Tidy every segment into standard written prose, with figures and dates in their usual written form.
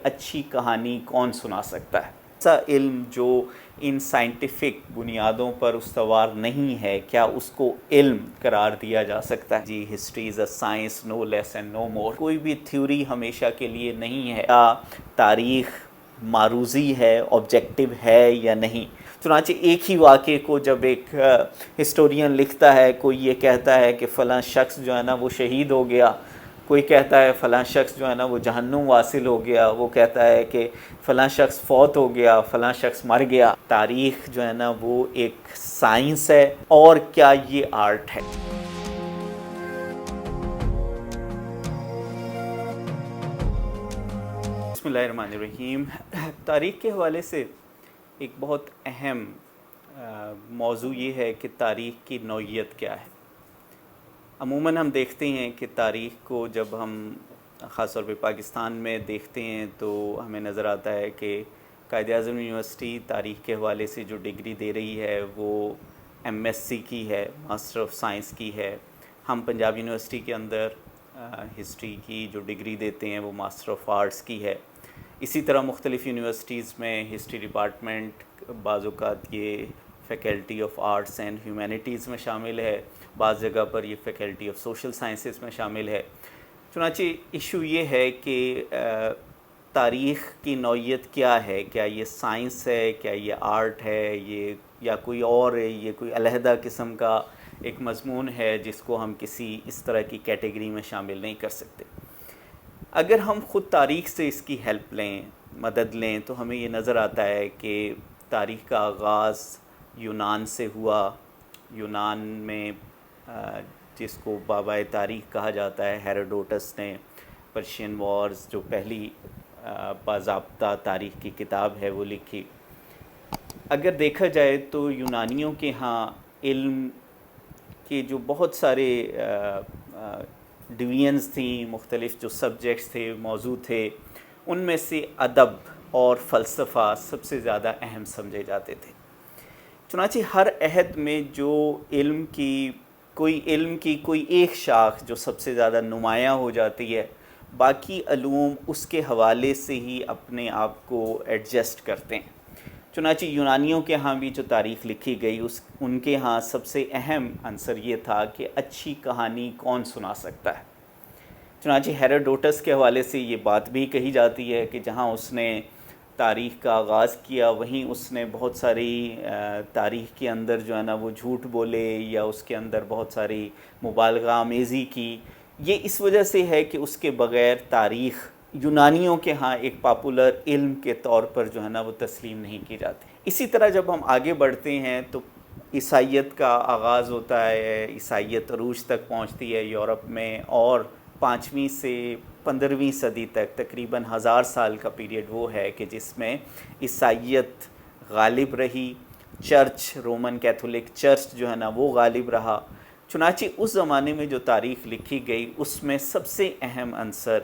اچھی کہانی کون سنا سکتا ہے؟ ایسا علم جو ان سائنٹیفک بنیادوں پر استوار نہیں ہے، کیا اس کو علم قرار دیا جا سکتا ہے؟ جی، history is a science no less and no more. کوئی بھی تھیوری ہمیشہ کے لیے نہیں ہے۔ کیا تاریخ معروضی ہے، آبجیکٹیو ہے یا نہیں؟ چنانچہ ایک ہی واقعے کو جب ایک ہسٹورین لکھتا ہے، کوئی یہ کہتا ہے کہ فلاں شخص جو ہے نا وہ شہید ہو گیا، کوئی کہتا ہے فلاں شخص جو ہے نا وہ جہنم واصل ہو گیا، وہ کہتا ہے کہ فلاں شخص فوت ہو گیا، فلاں شخص مر گیا۔ تاریخ جو ہے نا وہ ایک سائنس ہے، اور کیا یہ آرٹ ہے؟ بسم اللہ الرحمن الرحیم۔ تاریخ کے حوالے سے ایک بہت اہم موضوع یہ ہے کہ تاریخ کی نوعیت کیا ہے۔ عموماً ہم دیکھتے ہیں کہ تاریخ کو جب ہم خاص طور پہ پاکستان میں دیکھتے ہیں تو ہمیں نظر آتا ہے کہ قائد اعظم یونیورسٹی تاریخ کے حوالے سے جو ڈگری دے رہی ہے وہ ایم ایس سی کی ہے، ماسٹر آف سائنس کی ہے۔ ہم پنجاب یونیورسٹی کے اندر ہسٹری کی جو ڈگری دیتے ہیں وہ ماسٹر آف آرٹس کی ہے۔ اسی طرح مختلف یونیورسٹیز میں ہسٹری ڈپارٹمنٹ بعض اوقات یہ faculty of arts and humanities میں شامل ہے، بعض جگہ پر یہ فیکلٹی آف سوشل سائنسز میں شامل ہے۔ چنانچہ ایشو یہ ہے کہ تاریخ کی نوعیت کیا ہے؟ کیا یہ سائنس ہے؟ کیا یہ آرٹ ہے؟ یہ یا کوئی اور ہے؟ یہ کوئی علیحدہ قسم کا ایک مضمون ہے جس کو ہم کسی اس طرح کی کیٹیگری میں شامل نہیں کر سکتے۔ اگر ہم خود تاریخ سے اس کی ہیلپ لیں، مدد لیں، تو ہمیں یہ نظر آتا ہے کہ تاریخ کا آغاز یونان سے ہوا۔ یونان میں جس کو بابائے تاریخ کہا جاتا ہے، ہیروڈوٹس نے پرشین وارز جو پہلی باضابطہ تاریخ کی کتاب ہے وہ لکھی۔ اگر دیکھا جائے تو یونانیوں کے ہاں علم کے جو بہت سارے ڈویژنز تھیں، مختلف جو سبجیکٹس تھے، موضوع تھے، ان میں سے ادب اور فلسفہ سب سے زیادہ اہم سمجھے جاتے تھے۔ چنانچہ ہر عہد میں جو علم کی کوئی ایک شاخ جو سب سے زیادہ نمایاں ہو جاتی ہے، باقی علوم اس کے حوالے سے ہی اپنے آپ کو ایڈجسٹ کرتے ہیں۔ چنانچہ یونانیوں کے ہاں بھی جو تاریخ لکھی گئی ان کے ہاں سب سے اہم عنصر یہ تھا کہ اچھی کہانی کون سنا سکتا ہے۔ چنانچہ ہیروڈوٹس کے حوالے سے یہ بات بھی کہی جاتی ہے کہ جہاں اس نے تاریخ کا آغاز کیا وہیں اس نے بہت ساری تاریخ کے اندر جو ہے نا وہ جھوٹ بولے یا اس کے اندر بہت ساری مبالغہ آمیزی کی۔ یہ اس وجہ سے ہے کہ اس کے بغیر تاریخ یونانیوں کے ہاں ایک پاپولر علم کے طور پر جو ہے نا وہ تسلیم نہیں کی جاتی۔ اسی طرح جب ہم آگے بڑھتے ہیں تو عیسائیت کا آغاز ہوتا ہے، عیسائیت عروج تک پہنچتی ہے یورپ میں، اور 5ویں سے 15ویں صدی تک تقریباً 1000 سال کا پیریڈ وہ ہے کہ جس میں عیسائیت غالب رہی، چرچ رومن کیتھولک چرچ جو ہے نا وہ غالب رہا۔ چنانچہ اس زمانے میں جو تاریخ لکھی گئی اس میں سب سے اہم عنصر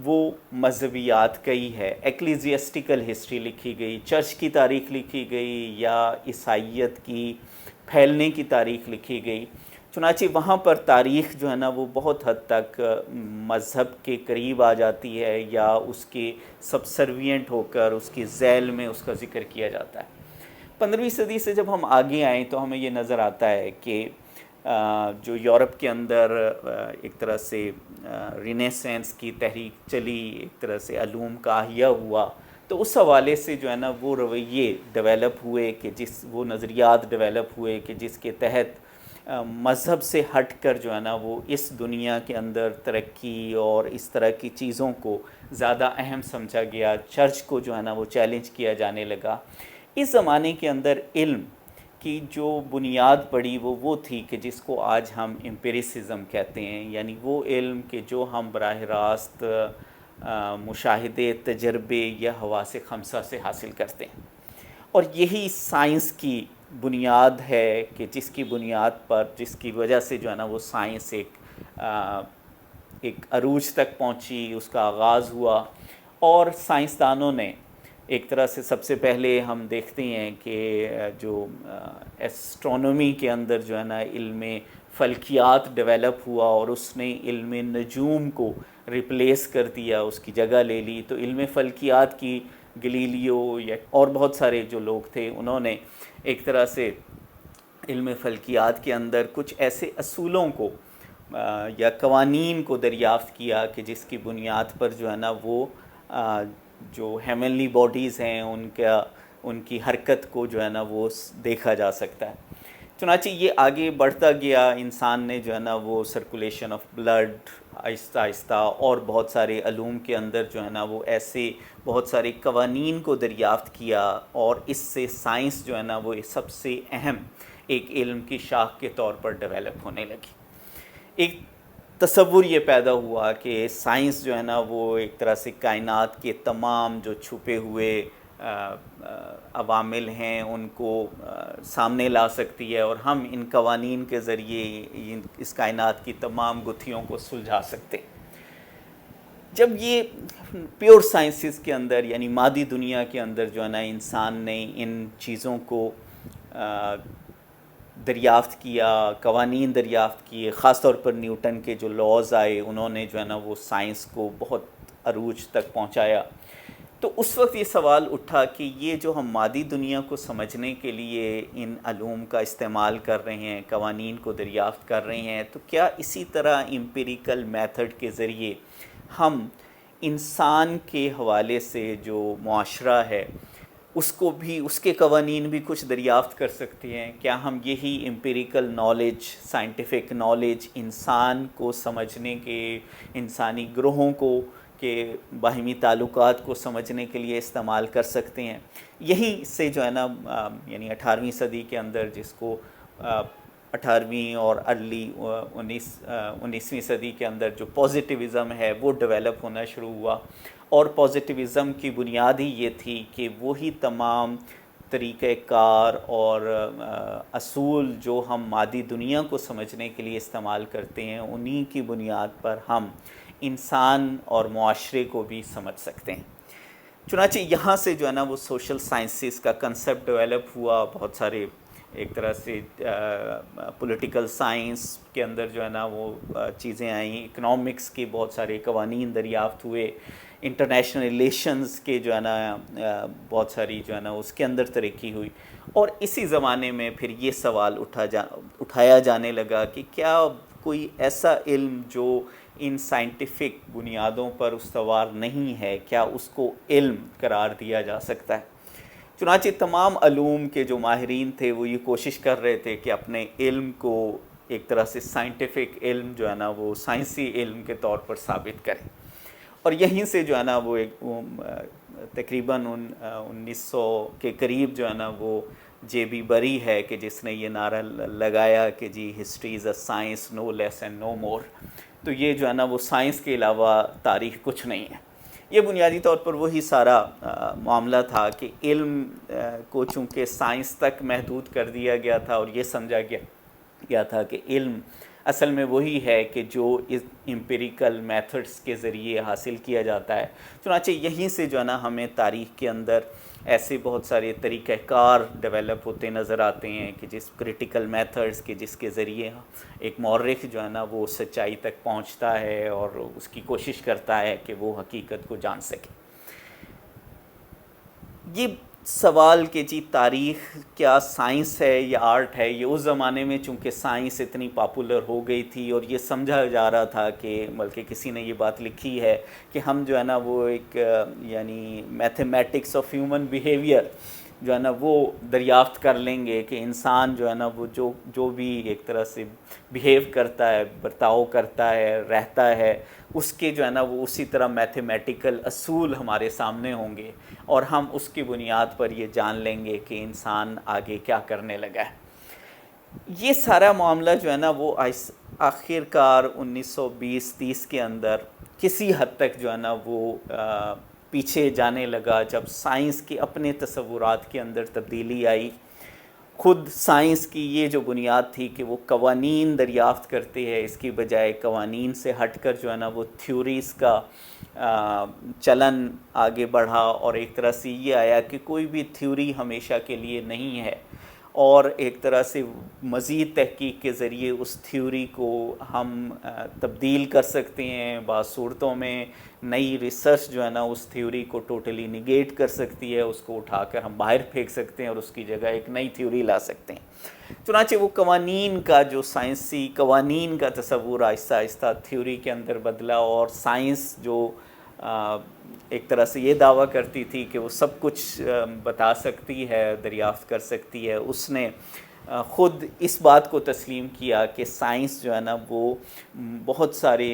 وہ مذہبیات کا ہی ہے۔ ایکلیزیاسٹیکل ہسٹری لکھی گئی، چرچ کی تاریخ لکھی گئی یا عیسائیت کی پھیلنے کی تاریخ لکھی گئی۔ چنانچہ وہاں پر تاریخ جو ہے نا وہ بہت حد تک مذہب کے قریب آ جاتی ہے یا اس کے سبسروینٹ ہو کر اس کی ذیل میں اس کا ذکر کیا جاتا ہے۔ 15ویں صدی سے جب ہم آگے آئیں تو ہمیں یہ نظر آتا ہے کہ جو یورپ کے اندر ایک طرح سے رینیسنس کی تحریک چلی، ایک طرح سے علوم کا احیاء ہوا، تو اس حوالے سے جو ہے نا وہ رویے ڈیولپ ہوئے کہ وہ نظریات ڈیولپ ہوئے کہ جس کے تحت مذہب سے ہٹ کر جو ہے نا وہ اس دنیا کے اندر ترقی اور اس طرح کی چیزوں کو زیادہ اہم سمجھا گیا، چرچ کو جو ہے نا وہ چیلنج کیا جانے لگا۔ اس زمانے کے اندر علم کی جو بنیاد پڑی وہ تھی کہ جس کو آج ہم امپیریسزم کہتے ہیں، یعنی وہ علم کہ جو ہم براہ راست مشاہدے، تجربے یا حواس خمسہ سے حاصل کرتے ہیں، اور یہی سائنس کی بنیاد ہے کہ جس کی بنیاد پر، جس کی وجہ سے جو ہے نا وہ سائنس ایک عروج تک پہنچی، اس کا آغاز ہوا۔ اور سائنسدانوں نے ایک طرح سے سب سے پہلے ہم دیکھتے ہیں کہ جو ایسٹرونومی کے اندر جو ہے نا علم فلکیات ڈیولپ ہوا، اور اس نے علم نجوم کو ریپلیس کر دیا، اس کی جگہ لے لی. تو علم فلکیات کی گلیلیو یا اور بہت سارے جو لوگ تھے انہوں نے ایک طرح سے علم فلکیات کے اندر کچھ ایسے اصولوں کو یا قوانین کو دریافت کیا کہ جس کی بنیاد پر جو ہے نا وہ جو ہیونلی باڈیز ہیں ان کی حرکت کو جو ہے نا وہ دیکھا جا سکتا ہے. چنانچہ یہ آگے بڑھتا گیا، انسان نے جو ہے نا وہ سرکولیشن آف بلڈ آہستہ آہستہ اور بہت سارے علوم کے اندر جو ہے نا وہ ایسے بہت سارے قوانین کو دریافت کیا، اور اس سے سائنس جو ہے نا وہ سب سے اہم ایک علم کی شاخ کے طور پر ڈیولپ ہونے لگی. ایک تصور یہ پیدا ہوا کہ سائنس جو ہے نا وہ ایک طرح سے کائنات کے تمام جو چھپے ہوئے عوامل ہیں ان کو سامنے لا سکتی ہے، اور ہم ان قوانین کے ذریعے اس کائنات کی تمام گتھیوں کو سلجھا سکتے. جب یہ پیور سائنسز کے اندر یعنی مادی دنیا کے اندر جو ہے نا انسان نے ان چیزوں کو دریافت کیا، قوانین دریافت کیے، خاص طور پر نیوٹن کے جو لاز آئے انہوں نے جو ہے نا وہ سائنس کو بہت عروج تک پہنچایا. تو اس وقت یہ سوال اٹھا کہ یہ جو ہم مادی دنیا کو سمجھنے کے لیے ان علوم کا استعمال کر رہے ہیں، قوانین کو دریافت کر رہے ہیں، تو کیا اسی طرح امپیریکل میتھڈ کے ذریعے ہم انسان کے حوالے سے جو معاشرہ ہے اس کو بھی، اس کے قوانین بھی کچھ دریافت کر سکتے ہیں؟ کیا ہم یہی امپیریکل نالج، سائنٹیفک نالج انسان کو سمجھنے کے، انسانی گروہوں کو کے باہمی تعلقات کو سمجھنے کے لیے استعمال کر سکتے ہیں؟ یہیں سے جو ہے نا یعنی 18ویں صدی کے اندر، جس کو 18ویں اور ارلی 19ویں صدی کے اندر جو پازیٹیوزم ہے وہ ڈیولپ ہونا شروع ہوا. اور پازیٹیوزم کی بنیاد ہی یہ تھی کہ وہی تمام طریقہ کار اور اصول جو ہم مادی دنیا کو سمجھنے کے لیے استعمال کرتے ہیں، انہی کی بنیاد پر ہم انسان اور معاشرے کو بھی سمجھ سکتے ہیں. چنانچہ یہاں سے جو ہے نا وہ سوشل سائنسز کا کنسیپٹ ڈیولپ ہوا. بہت سارے ایک طرح سے پولیٹیکل سائنس کے اندر جو ہے نا وہ چیزیں آئیں، اکنامکس کے بہت سارے قوانین دریافت ہوئے، انٹرنیشنل ریلیشنز کے جو ہے نا بہت ساری جو ہے نا اس کے اندر ترقی ہوئی. اور اسی زمانے میں پھر یہ سوال اٹھایا جانے لگا کہ کیا کوئی ایسا علم جو ان سائنٹیفک بنیادوں پر استوار نہیں ہے، کیا اس کو علم قرار دیا جا سکتا ہے؟ چنانچہ تمام علوم کے جو ماہرین تھے وہ یہ کوشش کر رہے تھے کہ اپنے علم کو ایک طرح سے سائنٹیفک علم جو ہے نا وہ سائنسی علم کے طور پر ثابت کریں. اور یہیں سے جو ہے نا وہ ایک تقریباً 1900 کے قریب جو ہے نا وہ جے بی بری ہے کہ جس نے یہ نعرہ لگایا کہ جی history is a science no less and no more. تو یہ جو ہے نا وہ سائنس کے علاوہ تاریخ کچھ نہیں ہے. یہ بنیادی طور پر وہی سارا معاملہ تھا کہ علم کو چونکہ سائنس تک محدود کر دیا گیا تھا، اور یہ سمجھا گیا تھا کہ علم اصل میں وہی ہے کہ جو اس امپیریکل میتھڈز کے ذریعے حاصل کیا جاتا ہے. چنانچہ یہیں سے جو ہے نا ہمیں تاریخ کے اندر ایسے بہت سارے طریقہ کار ڈیولپ ہوتے نظر آتے ہیں کہ جس کریٹیکل میتھڈز کے جس کے ذریعے ایک مورخ جو ہے نا وہ سچائی تک پہنچتا ہے اور اس کی کوشش کرتا ہے کہ وہ حقیقت کو جان سکے. یہ سوال کہ جی تاریخ کیا سائنس ہے یا آرٹ ہے، یہ اس زمانے میں چونکہ سائنس اتنی پاپولر ہو گئی تھی اور یہ سمجھا جا رہا تھا کہ بلکہ کسی نے یہ بات لکھی ہے کہ ہم جو ہے نا وہ ایک یعنی میتھمیٹکس آف ہیومن بیہیویئر جو ہے نا وہ دریافت کر لیں گے کہ انسان جو ہے نا وہ جو بھی ایک طرح سے بیہیو کرتا ہے، برتاؤ کرتا ہے، رہتا ہے، اس کے جو ہے نا وہ اسی طرح میتھمیٹیکل اصول ہمارے سامنے ہوں گے، اور ہم اس کی بنیاد پر یہ جان لیں گے کہ انسان آگے کیا کرنے لگا ہے. یہ سارا معاملہ جو ہے نا وہ آخر کار 1920-30 کے اندر کسی حد تک جو ہے نا وہ پیچھے جانے لگا جب سائنس کے اپنے تصورات کے اندر تبدیلی آئی. خود سائنس کی یہ جو بنیاد تھی کہ وہ قوانین دریافت کرتے ہیں، اس کی بجائے قوانین سے ہٹ کر جو ہے نا وہ تھیوریز کا چلن آگے بڑھا، اور ایک طرح سے یہ آیا کہ کوئی بھی تھیوری ہمیشہ کے لیے نہیں ہے، اور ایک طرح سے مزید تحقیق کے ذریعے اس تھیوری کو ہم تبدیل کر سکتے ہیں. بعض صورتوں میں نئی ریسرچ جو ہے نا اس تھیوری کو ٹوٹلی نگیٹ کر سکتی ہے, اس کو اٹھا کر ہم باہر پھینک سکتے ہیں اور اس کی جگہ ایک نئی تھیوری لا سکتے ہیں. چنانچہ وہ قوانین کا جو سائنسی قوانین کا تصور آہستہ آہستہ تھیوری کے اندر بدلا, اور سائنس جو ایک طرح سے یہ دعویٰ کرتی تھی کہ وہ سب کچھ بتا سکتی ہے, دریافت کر سکتی ہے, اس نے خود اس بات کو تسلیم کیا کہ سائنس جو ہے نا وہ بہت سارے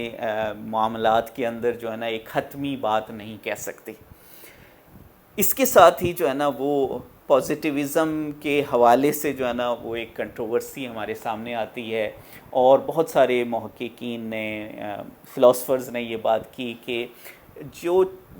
معاملات کے اندر جو ہے نا ایک حتمی بات نہیں کہہ سکتی. اس کے ساتھ ہی جو ہے نا وہ پازیٹیوزم کے حوالے سے جو ہے نا وہ ایک کنٹروورسی ہمارے سامنے آتی ہے, اور بہت سارے محققین نے فلاسفرز نے یہ بات کی کہ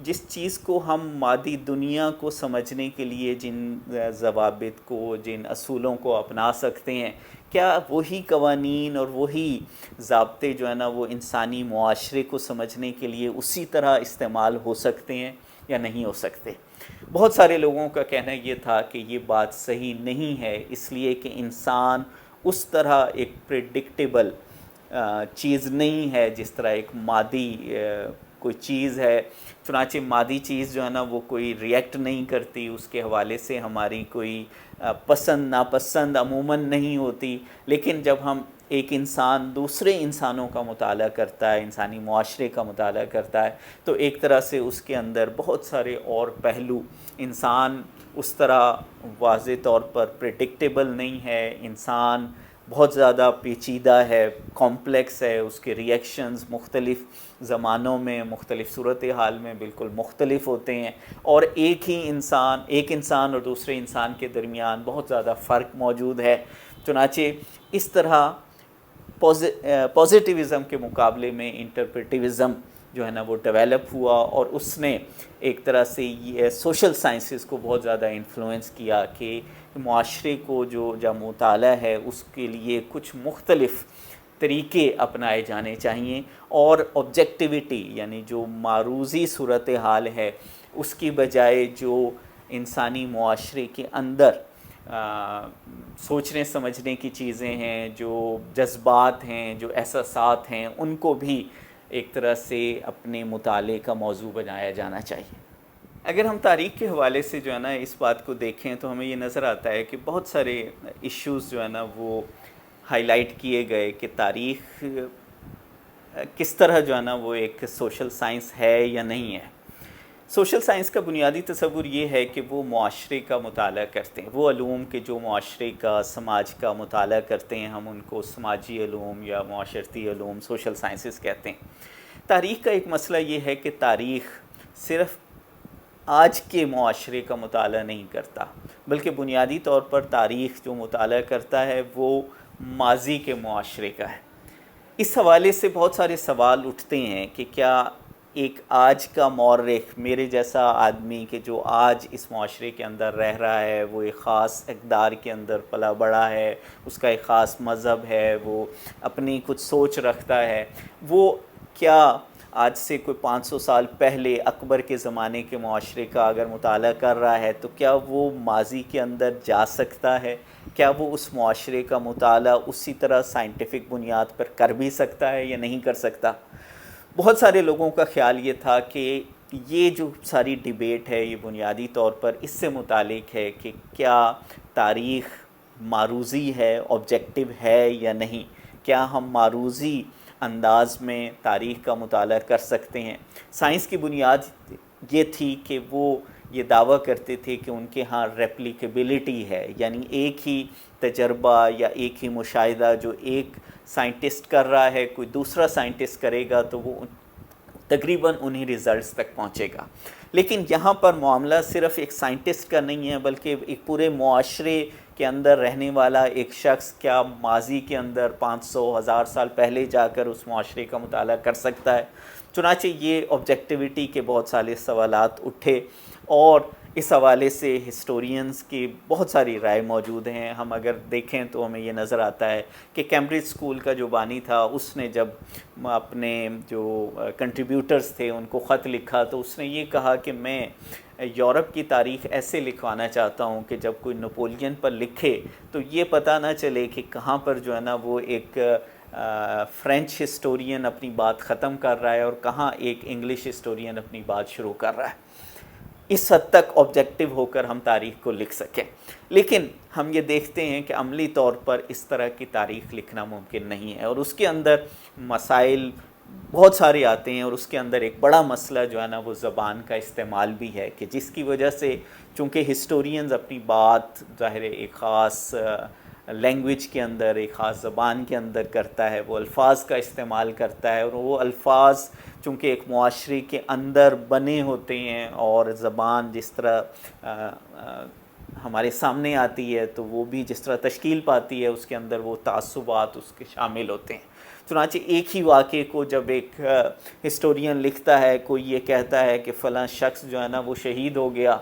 جس چیز کو ہم مادی دنیا کو سمجھنے کے لیے جن ضوابط کو, جن اصولوں کو اپنا سکتے ہیں, کیا وہی قوانین اور وہی ضابطے جو ہے نا وہ انسانی معاشرے کو سمجھنے کے لیے اسی طرح استعمال ہو سکتے ہیں یا نہیں ہو سکتے. بہت سارے لوگوں کا کہنا یہ تھا کہ یہ بات صحیح نہیں ہے, اس لیے کہ انسان اس طرح ایک پریڈکٹیبل چیز نہیں ہے جس طرح ایک مادی کوئی چیز ہے. چنانچہ مادی چیز جو ہے نا وہ کوئی ریئیکٹ نہیں کرتی, اس کے حوالے سے ہماری کوئی پسند ناپسند عموماً نہیں ہوتی. لیکن جب ہم ایک انسان دوسرے انسانوں کا مطالعہ کرتا ہے, انسانی معاشرے کا مطالعہ کرتا ہے, تو ایک طرح سے اس کے اندر بہت سارے اور پہلو, انسان اس طرح واضح طور پر پریڈکٹیبل نہیں ہے, انسان بہت زیادہ پیچیدہ ہے, کمپلیکس ہے, اس کے ریئیکشنز مختلف زمانوں میں مختلف صورتحال میں بالکل مختلف ہوتے ہیں, اور ایک انسان اور دوسرے انسان کے درمیان بہت زیادہ فرق موجود ہے. چنانچہ اس طرح پازیٹیوزم کے مقابلے میں انٹرپریٹیوزم جو ہے نا وہ ڈیولپ ہوا, اور اس نے ایک طرح سے یہ سوشل سائنسز کو بہت زیادہ انفلوئنس کیا کہ معاشرے کو جو مطالعہ ہے اس کے لیے کچھ مختلف طریقے اپنائے جانے چاہئیں, اور آبجیکٹیویٹی یعنی جو معروضی صورتحال ہے اس کی بجائے جو انسانی معاشرے کے اندر سوچنے سمجھنے کی چیزیں ہیں, جو جذبات ہیں, جو احساسات ہیں, ان کو بھی ایک طرح سے اپنے مطالعے کا موضوع بنایا جانا چاہیے. اگر ہم تاریخ کے حوالے سے جو ہے نا اس بات کو دیکھیں تو ہمیں یہ نظر آتا ہے کہ بہت سارے ایشوز جو ہے نا وہ ہائی لائٹ کیے گئے کہ تاریخ کس طرح جو ہے نا وہ ایک سوشل سائنس ہے یا نہیں ہے. سوشل سائنس کا بنیادی تصور یہ ہے کہ وہ معاشرے کا مطالعہ کرتے ہیں, وہ علوم کے جو معاشرے کا سماج کا مطالعہ کرتے ہیں, ہم ان کو سماجی علوم یا معاشرتی علوم سوشل سائنسز کہتے ہیں. تاریخ کا ایک مسئلہ یہ ہے کہ تاریخ صرف آج کے معاشرے کا مطالعہ نہیں کرتا, بلکہ بنیادی طور پر تاریخ جو مطالعہ کرتا ہے وہ ماضی کے معاشرے کا ہے. اس حوالے سے بہت سارے سوال اٹھتے ہیں کہ کیا ایک آج کا مورخ, میرے جیسا آدمی کہ جو آج اس معاشرے کے اندر رہ رہا ہے, وہ ایک خاص اقدار کے اندر پلا بڑھا ہے, اس کا ایک خاص مذہب ہے, وہ اپنی کچھ سوچ رکھتا ہے, وہ کیا آج سے کوئی 500 سال پہلے اکبر کے زمانے کے معاشرے کا اگر مطالعہ کر رہا ہے تو کیا وہ ماضی کے اندر جا سکتا ہے؟ کیا وہ اس معاشرے کا مطالعہ اسی طرح سائنٹیفک بنیاد پر کر بھی سکتا ہے یا نہیں کر سکتا؟ بہت سارے لوگوں کا خیال یہ تھا کہ یہ جو ساری ڈیبیٹ ہے یہ بنیادی طور پر اس سے متعلق ہے کہ کیا تاریخ معروضی ہے, آبجیکٹیو ہے یا نہیں, کیا ہم معروضی انداز میں تاریخ کا مطالعہ کر سکتے ہیں. سائنس کی بنیاد یہ تھی کہ وہ یہ دعویٰ کرتے تھے کہ ان کے ہاں ریپلیکیبلٹی ہے, یعنی ایک ہی تجربہ یا ایک ہی مشاہدہ جو ایک سائنٹسٹ کر رہا ہے کوئی دوسرا سائنٹسٹ کرے گا تو وہ تقریباً انہی ریزلٹس تک پہنچے گا. لیکن یہاں پر معاملہ صرف ایک سائنٹسٹ کا نہیں ہے, بلکہ ایک پورے معاشرے کے اندر رہنے والا ایک شخص کیا ماضی کے اندر 500,000 سال پہلے جا کر اس معاشرے کا مطالعہ کر سکتا ہے. چنانچہ یہ آبجیکٹیوٹی کے بہت سارے سوالات اٹھے, اور اس حوالے سے ہسٹورینز کی بہت ساری رائے موجود ہیں. ہم اگر دیکھیں تو ہمیں یہ نظر آتا ہے کہ کیمبرج اسکول کا جو بانی تھا اس نے جب اپنے جو کنٹریبیوٹرز تھے ان کو خط لکھا تو اس نے یہ کہا کہ میں یورپ کی تاریخ ایسے لکھوانا چاہتا ہوں کہ جب کوئی نپولین پر لکھے تو یہ پتہ نہ چلے کہ کہاں پر جو ہے نا وہ ایک فرینچ ہسٹورین اپنی بات ختم کر رہا ہے اور کہاں ایک انگلش ہسٹورین اپنی بات شروع کر رہا ہے. اس حد تک آبجیکٹو ہو کر ہم تاریخ کو لکھ سکیں. لیکن ہم یہ دیکھتے ہیں کہ عملی طور پر اس طرح کی تاریخ لکھنا ممکن نہیں ہے اور اس کے اندر مسائل بہت سارے آتے ہیں اور اس کے اندر ایک بڑا مسئلہ جو ہے نا وہ زبان کا استعمال بھی ہے کہ جس کی وجہ سے چونکہ ہسٹورینز اپنی بات ظاہر ایک خاص لینگویج کے اندر ایک خاص زبان کے اندر کرتا ہے, وہ الفاظ کا استعمال کرتا ہے اور وہ الفاظ چونکہ ایک معاشرے کے اندر بنے ہوتے ہیں اور زبان جس طرح ہمارے سامنے آتی ہے تو وہ بھی جس طرح تشکیل پاتی ہے اس کے اندر وہ تعصبات اس کے شامل ہوتے ہیں. چنانچہ ایک ہی واقعے کو جب ایک ہسٹورین لکھتا ہے, کوئی یہ کہتا ہے کہ فلاں شخص جو ہے نا وہ شہید ہو گیا,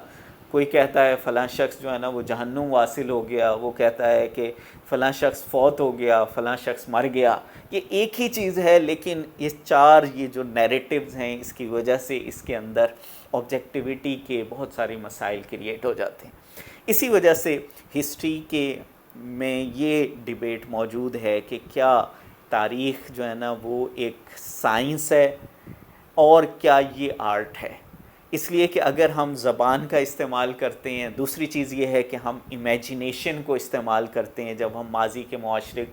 کوئی کہتا ہے فلاں شخص جو ہے نا وہ جہنم واصل ہو گیا, وہ کہتا ہے کہ فلاں شخص فوت ہو گیا, فلاں شخص مر گیا. یہ ایک ہی چیز ہے لیکن یہ جو نیریٹیوز ہیں اس کی وجہ سے اس کے اندر آبجیکٹیویٹی کے بہت سارے مسائل کریٹ ہو جاتے ہیں. اسی وجہ سے ہسٹری کے میں یہ ڈیبیٹ موجود ہے کہ کیا تاریخ جو ہے نا وہ ایک سائنس ہے اور کیا یہ آرٹ ہے. اس لیے کہ اگر ہم زبان کا استعمال کرتے ہیں, دوسری چیز یہ ہے کہ ہم امیجینیشن کو استعمال کرتے ہیں. جب ہم ماضی کے معاشرے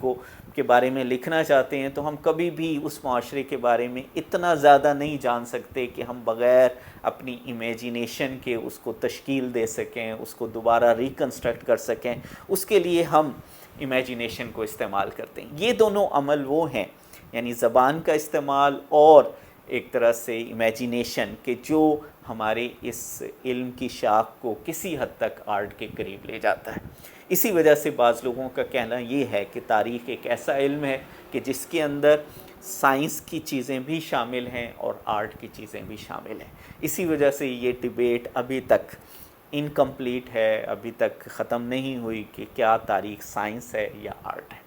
کے بارے میں لکھنا چاہتے ہیں تو ہم کبھی بھی اس معاشرے کے بارے میں اتنا زیادہ نہیں جان سکتے کہ ہم بغیر اپنی امیجینیشن کے اس کو تشکیل دے سکیں, اس کو دوبارہ ریکنسٹرکٹ کر سکیں. اس کے لیے ہم امیجینیشن کو استعمال کرتے ہیں. یہ دونوں عمل وہ ہیں, یعنی زبان کا استعمال اور ایک طرح سے امیجینیشن کہ جو ہمارے اس علم کی شاخ کو کسی حد تک آرٹ کے قریب لے جاتا ہے. اسی وجہ سے بعض لوگوں کا کہنا یہ ہے کہ تاریخ ایک ایسا علم ہے کہ جس کے اندر سائنس کی چیزیں بھی شامل ہیں اور آرٹ کی چیزیں بھی شامل ہیں. اسی وجہ سے یہ ڈیبیٹ ابھی تک انکمپلیٹ ہے, ابھی تک ختم نہیں ہوئی کہ کیا تاریخ سائنس ہے یا آرٹ ہے.